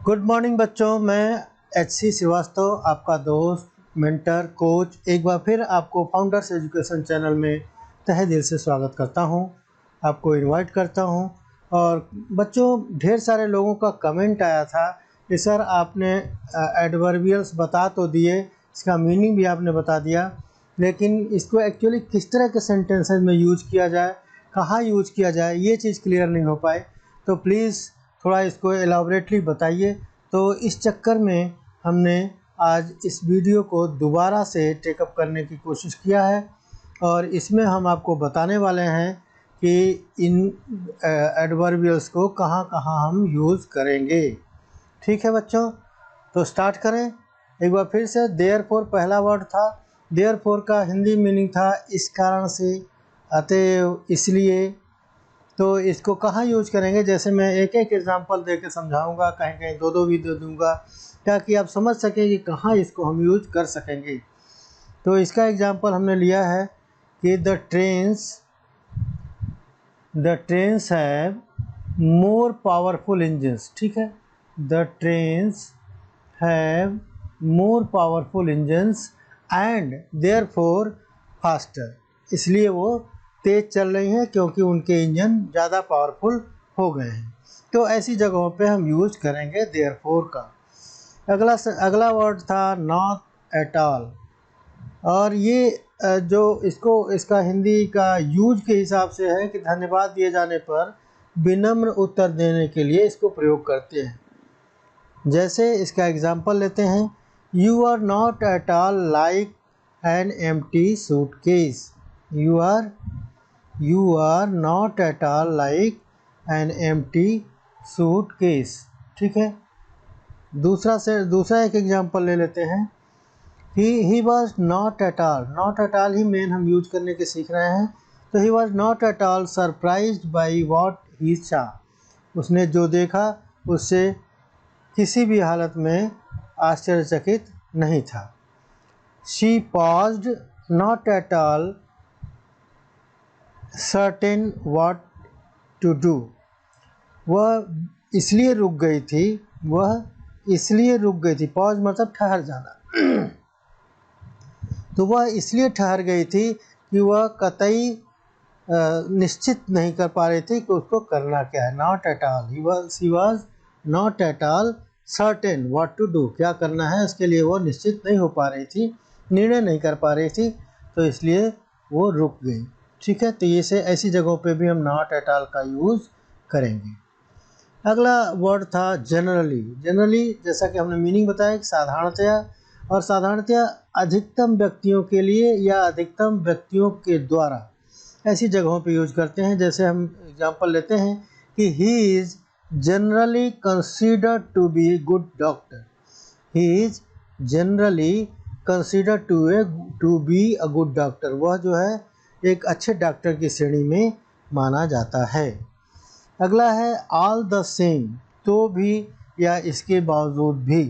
Good morning बच्चों, मैं HC Srivastava आपका दोस्त, मेंटर, कोच एक बार फिर आपको फाउंडर्स एजुकेशन चैनल में तहे दिल से स्वागत करता हूं, आपको इनवाइट करता हूं। और बच्चों, ढेर सारे लोगों का कमेंट आया था कि सर आपने एडवर्बियल्स बता तो दिए, इसका मीनिंग भी आपने बता दिया, लेकिन इसको एक्चुअली किस तरह के सेंटेंसेस में यूज किया जाए, कहाँ यूज किया जाए, ये चीज़ क्लियर नहीं हो पाए। तो प्लीज़ थोड़ा इसको एलाबोरेटली बताइए। तो इस चक्कर में हमने आज इस वीडियो को दोबारा से टेकअप करने की कोशिश किया है और इसमें हम आपको बताने वाले हैं कि इन एडवर्बियल्स को कहाँ कहाँ हम यूज़ करेंगे। ठीक है बच्चों, तो स्टार्ट करें एक बार फिर से। देयरफॉर पहला वर्ड था। देयरफॉर का हिंदी मीनिंग था इस कारण से, अतएव, इसलिए। तो इसको कहाँ यूज करेंगे, जैसे मैं एक एक एग्जांपल दे के समझाऊँगा, कहीं कहीं दो दो भी दे दूँगा ताकि आप समझ सकें कि कहाँ इसको हम यूज कर सकेंगे। तो इसका एग्जांपल हमने लिया है कि the trains have more powerful engines. ठीक है, the trains have more powerful engines and therefore faster. इसलिए वो तेज़ चल रही हैं क्योंकि उनके इंजन ज़्यादा पावरफुल हो गए हैं। तो ऐसी जगहों पे हम यूज करेंगे देयरफॉर का। अगला वर्ड था नॉट एट ऑल। और ये जो इसका हिंदी का यूज के हिसाब से है कि धन्यवाद दिए जाने पर विनम्र उत्तर देने के लिए इसको प्रयोग करते हैं। जैसे इसका एग्जाम्पल लेते हैं, you are not at all like an empty suitcase. You are not at all like an empty suitcase. ठीक है, दूसरा एक एग्जाम्पल ले लेते हैं। He was not at all. Not at all ही मेन हम यूज करने के सीख रहे हैं। तो he was not at all surprised by what he saw. उसने जो देखा उससे किसी भी हालत में आश्चर्यचकित नहीं था। She paused not at all certain what to do. वह इसलिए रुक गई थी, पॉज मतलब ठहर जाना। तो वह इसलिए ठहर गई थी कि वह कतई निश्चित नहीं कर पा रही थी कि उसको करना क्या है। Not at all, she was not at all certain what to do. क्या करना है उसके लिए वो निश्चित नहीं हो पा रही थी, निर्णय नहीं कर पा रही थी, तो इसलिए वो रुक गई। ठीक है, तो ये से ऐसी जगहों पे भी हम नॉट एट ऑल का यूज़ करेंगे। अगला वर्ड था जनरली जैसा कि हमने मीनिंग बताया कि साधारणतया, और साधारणतया अधिकतम व्यक्तियों के लिए या अधिकतम व्यक्तियों के द्वारा ऐसी जगहों पे यूज करते हैं। जैसे हम एग्जांपल लेते हैं कि he is generally considered to be good doctor. He is generally considered to be a good doctor. वह जो है एक अच्छे डॉक्टर की श्रेणी में माना जाता है। अगला है ऑल द सेम, तो भी या इसके बावजूद भी।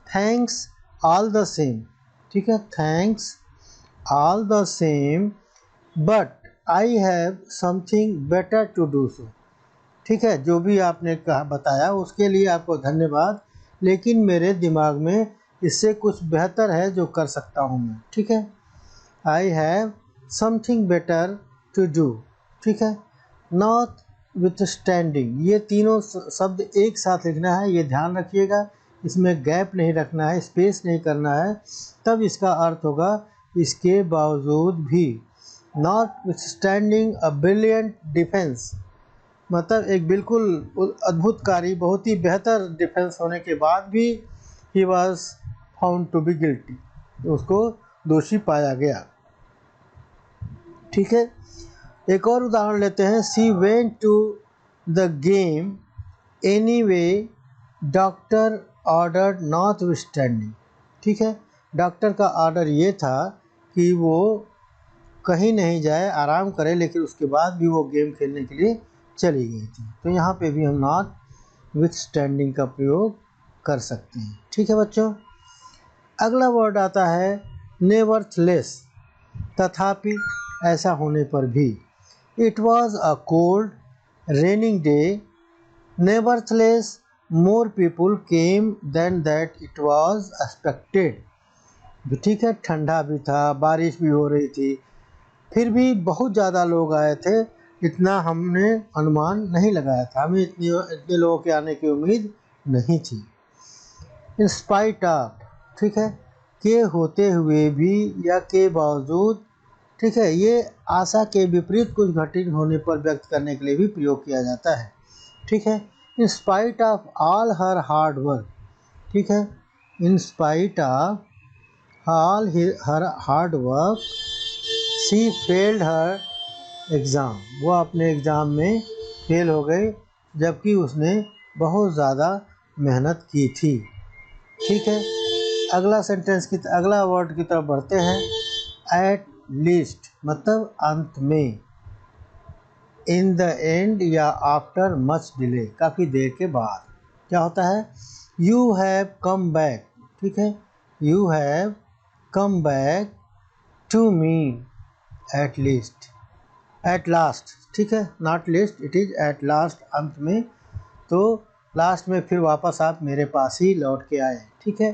Thanks all the same. ठीक है, thanks all the same but I have something better to do so. ठीक है, जो भी आपने कहा बताया उसके लिए आपको धन्यवाद, लेकिन मेरे दिमाग में इससे कुछ बेहतर है जो कर सकता हूँ मैं। ठीक है, I have something better to do. ठीक है, नॉट विथ स्टैंडिंग, ये तीनों शब्द एक साथ लिखना है, ये ध्यान रखिएगा। इसमें गैप नहीं रखना है, स्पेस नहीं करना है, तब इसका अर्थ होगा इसके बावजूद भी। Not with standing a brilliant defence, मतलब एक बिल्कुल अद्भुतकारी, बहुत ही बेहतर डिफेंस होने के बाद भी he was found to be guilty, उसको दोषी पाया गया। ठीक है, एक और उदाहरण लेते हैं। She went to the game anyway doctor order notwithstanding. ठीक है, डॉक्टर का ऑर्डर ये था कि वो कहीं नहीं जाए, आराम करे, लेकिन उसके बाद भी वो गेम खेलने के लिए चली गई थी। तो यहाँ पे भी हम नॉट विथ स्टैंडिंग का प्रयोग कर सकते हैं। ठीक है बच्चों, अगला वर्ड आता है नेवरथलेस, तथापि, ऐसा होने पर भी। It was a cold raining day nevertheless more people came than that it was expected. ठीक है, ठंडा भी था, बारिश भी हो रही थी, फिर भी बहुत ज़्यादा लोग आए थे, इतना हमने अनुमान नहीं लगाया था, हमें इतने लोगों के आने की उम्मीद नहीं थी। इन स्पाइट ऑफ, ठीक है, के होते हुए भी या के बावजूद, ठीक है, ये आशा के विपरीत कुछ घटित होने पर व्यक्त करने के लिए भी प्रयोग किया जाता है। ठीक है, in spite of all her hard work, ठीक है, in spite of all her hard work she failed her exam, वो अपने एग्ज़ाम में फेल हो गई जबकि उसने बहुत ज़्यादा मेहनत की थी। ठीक है, अगला सेंटेंस की अगला वर्ड की तरफ बढ़ते हैं। एट लीस्ट मतलब अंत में, इन द एंड या आफ्टर मच डिले काफ़ी देर के बाद। क्या होता है? यू हैव कम बैक, ठीक है, you have come back to me at least, at last, ठीक है, not least, it is at last, अंत में, तो लास्ट में फिर वापस आप मेरे पास ही लौट के आए। ठीक है,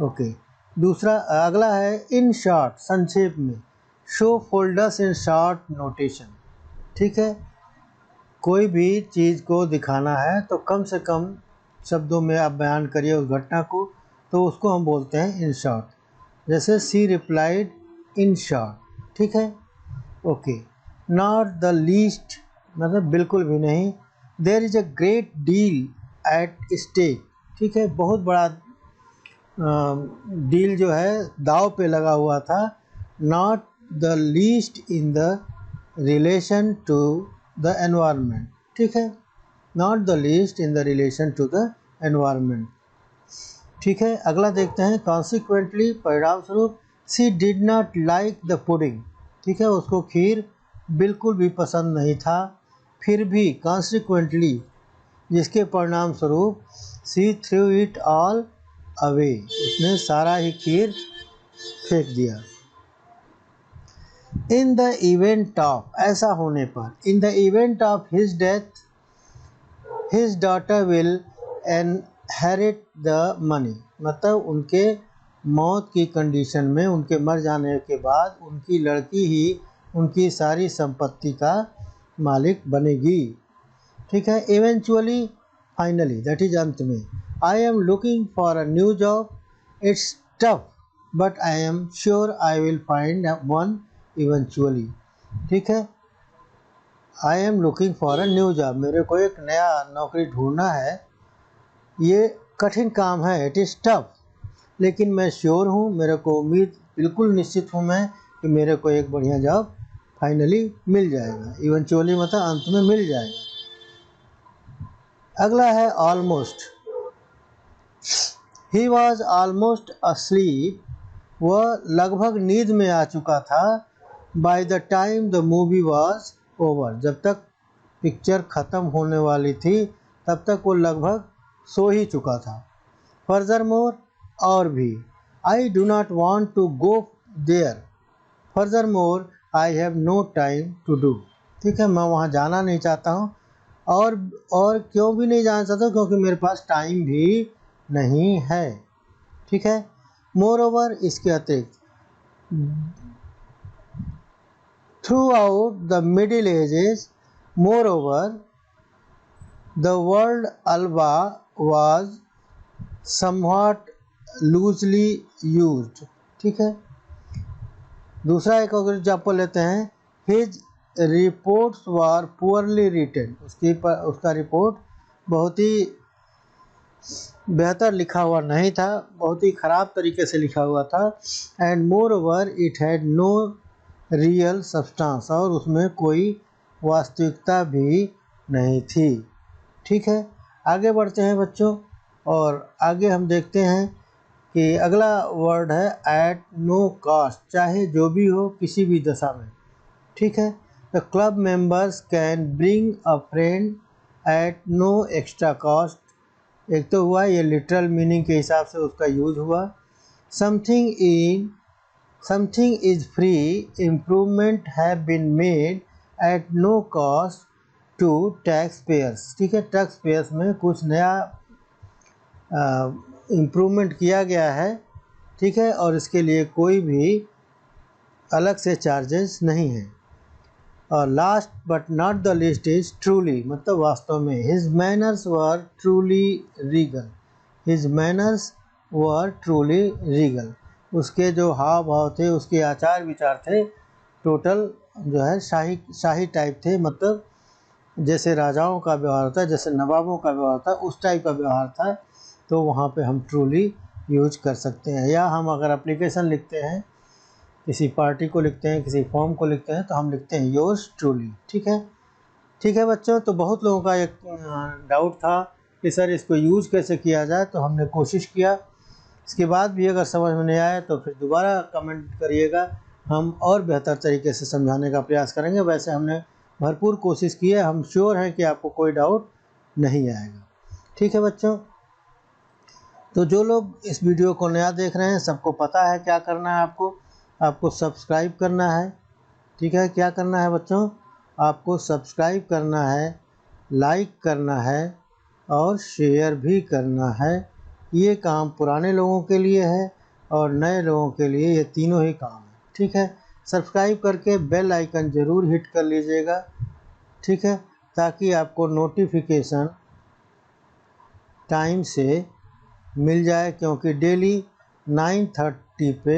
ओके। दूसरा अगला है इन शॉर्ट, संक्षेप में, show folders in short notation. ठीक है, कोई भी चीज़ को दिखाना है तो कम से कम शब्दों में आप बयान करिए उस घटना को, तो उसको हम बोलते हैं इन शॉर्ट। जैसे सी रिप्लाइड इन शॉर्ट, ठीक है, ओके। नॉट द लीस्ट मतलब बिल्कुल भी नहीं। There is a great deal at stake, ठीक है, बहुत बड़ा डील जो है दाव पे लगा हुआ था। Not the least in the relation to the environment, ठीक है, not the least in the relation to the environment. ठीक है, अगला देखते हैं। कॉन्सिक्वेंटली परिणाम स्वरूप, she did not like the pudding, ठीक है, उसको खीर बिल्कुल भी पसंद नहीं था। फिर भी कॉन्सिक्वेंटली जिसके परिणाम स्वरूप, सी थ्रू इट ऑल अवे, उसने सारा ही खीर फेंक दिया। इन द इवेंट ऑफ, ऐसा होने पर, in the event of his death his daughter will inherit the money, मतलब उनके मौत की कंडीशन में, उनके मर जाने के बाद उनकी लड़की ही उनकी सारी संपत्ति का मालिक बनेगी। ठीक है, इवेंचुअली, फाइनली, दैट इज अंत में। I am looking for a new job, it's tough but I am sure I will find one eventually. ठीक है, I am looking for a new job, मेरे को एक नया नौकरी ढूंढना है, ये कठिन काम है, इट इज़ टफ, लेकिन मैं श्योर हूँ, मेरे को उम्मीद, बिल्कुल निश्चित हूँ मैं कि मेरे को एक बढ़िया जॉब फाइनली मिल जाएगा। इवेंचुअली मतलब अंत में मिल जाएगा। अगला है almost. He was almost asleep, वह लगभग नींद में आ चुका था। By the time the movie was over, जब तक पिक्चर ख़त्म होने वाली थी तब तक वो लगभग सो ही चुका था। फर्दर मोर, और भी, I do not want to go there, furthermore I have no time to do, ठीक है, मैं वहाँ जाना नहीं चाहता हूँ, और क्यों भी नहीं जाना चाहता, क्योंकि मेरे पास टाइम भी नहीं है। ठीक है, मोर ओवर, इसके अतिरिक्त, throughout the middle ages, moreover the word alva was somewhat loosely used. ठीक है, दूसरा एक अगर एग्जाम्पल लेते हैं। His reports were poorly written, उसका रिपोर्ट बहुत ही बेहतर लिखा हुआ नहीं था, बहुत ही ख़राब तरीके से लिखा हुआ था। And moreover it had no real substance, और उसमें कोई वास्तविकता भी नहीं थी। ठीक है, आगे बढ़ते हैं बच्चों, और आगे हम देखते हैं कि अगला वर्ड है एट नो कॉस्ट, चाहे जो भी हो, किसी भी दशा में। ठीक है, the club members can bring a friend at no extra cost, एक तो हुआ ये लिटरल मीनिंग के हिसाब से उसका यूज हुआ। Something is free, improvement have been made at no cost to taxpayers. ठीक है, टैक्स पेयर्स में कुछ नया इम्प्रूवमेंट किया गया है, ठीक है, और इसके लिए कोई भी अलग से चार्जेस नहीं है। और last but not the least is truly, मतलब वास्तव में, हिज मैनर्स वर ट्रूली रीगल, हिज मैनर्स वर ट्रूली रीगल, उसके जो हाव भाव थे, उसके आचार विचार थे, टोटल जो है शाही टाइप थे, मतलब जैसे राजाओं का व्यवहार था, जैसे नवाबों का व्यवहार था, उस टाइप का व्यवहार था। तो वहाँ पे हम ट्रूली यूज कर सकते हैं। या हम अगर एप्लीकेशन लिखते हैं, किसी पार्टी को लिखते हैं, किसी फॉर्म को लिखते हैं, तो हम लिखते हैं योर्स ट्रूली। ठीक है, ठीक है बच्चों। तो बहुत लोगों का एक डाउट था कि सर इसको यूज़ कैसे किया जाए, तो हमने कोशिश किया। इसके बाद भी अगर समझ में नहीं आया तो फिर दोबारा कमेंट करिएगा, हम और बेहतर तरीके से समझाने का प्रयास करेंगे। वैसे हमने भरपूर कोशिश की है, हम श्योर हैं कि आपको कोई डाउट नहीं आएगा। ठीक है बच्चों, तो जो लोग इस वीडियो को नया देख रहे हैं, सबको पता है क्या करना है। आपको सब्सक्राइब करना है। ठीक है, क्या करना है बच्चों, आपको सब्सक्राइब करना है, लाइक करना है और शेयर भी करना है। ये काम पुराने लोगों के लिए है और नए लोगों के लिए, ये तीनों ही काम है। ठीक है, सब्सक्राइब करके बेल आइकन ज़रूर हिट कर लीजिएगा। ठीक है, ताकि आपको नोटिफिकेशन टाइम से मिल जाए, क्योंकि डेली 9:30 पे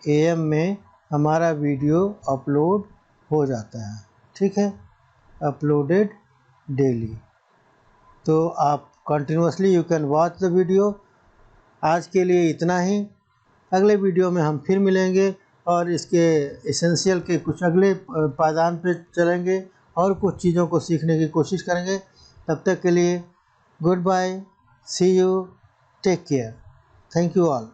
AM में हमारा वीडियो अपलोड हो जाता है। ठीक है, अपलोडेड डेली, तो आप continuously you can watch the video. आज के लिए इतना ही, अगले वीडियो में हम फिर मिलेंगे और इसके एसेंशियल के कुछ अगले पायदान पे चलेंगे और कुछ चीज़ों को सीखने की कोशिश करेंगे। तब तक के लिए goodbye, see you, take care, thank you all.